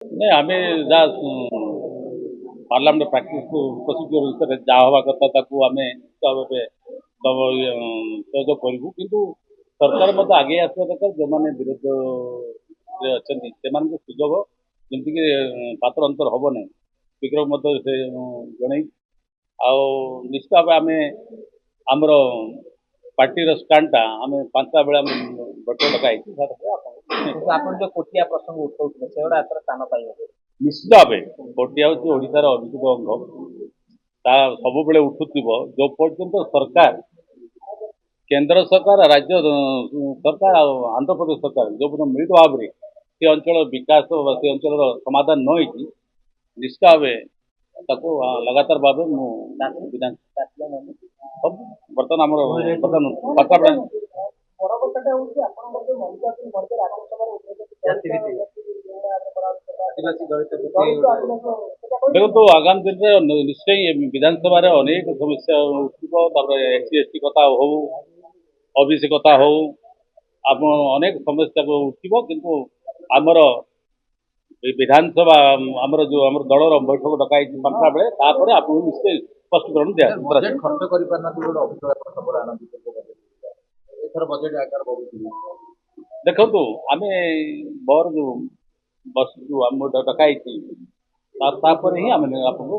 नहीं आम जहाँ पार्लियामेंट प्राक्टिस प्रोसीजर विषय जहाँ हवा कथा आम सहयोग करूँ किंतु सरकार मत आगे आसवा दरकार जो मैंने विरोध अच्छा से सुजोग जमीक पात्र अंतर हम ना स्पीकर से जन निश्चित भाव आम आमर पार्टी स्टाण्डटा आम 5टा बेले गोटे डकाई କିନ୍ତୁ ଆପଣ ଯୋଉ କୋଟିଆ ପ୍ରସଙ୍ଗ ଉଠଉଥିଲେ ସେଗୁଡା ଏଥର ସ୍ଥାନ ପାଇବ। निश्चित भाव गोटिया हूँ ओडार अनुचित अंग ता सब बेले उठुव जो पर्यंत सरकार केंद्र सरकार राज्य सरकार आंध्र प्रदेश सरकार जो पर्यटन मिलित भाव में से अंचल विकास से अंचल समाधान न होती निश्चित भाव लगातार भाव विधान सब बर्तमान आम बर्तमान 5टा बेले ବଡ କଥାଟା ହଉଛି ଆପଣଙ୍କର ଯୋଉ ମଞ୍ଚ ଅଛି ମଞ୍ଚ ରାଜ୍ୟସଭାରେ ଆଦିବାସୀ ଦଳିତ देखो आगामी दिन में निश्चय विधानसभा अनेक समस्या उठा एससी एसटी कथा हो ओबीसी कथा हो आप अनेक समस्या को उठो किंतु आमर विधानसभा आमर जो आम दलर बैठक डकाई 5टा बेले तापर आपको निश्चय स्पष्टीकरण दिया ଖର୍ଚ୍ଚ କରିପାରୁନାହାନ୍ତି ଗୋଟେ ଅଭିଯୋଗ ଆପଣ ସବୁବେଳେ ଆଣନ୍ତି ଏଥର ବଜେଟ୍ ଆକାର ବଢୁଛି। देखु आम बर जो बस जो आम डकाई तापर ही आम आपको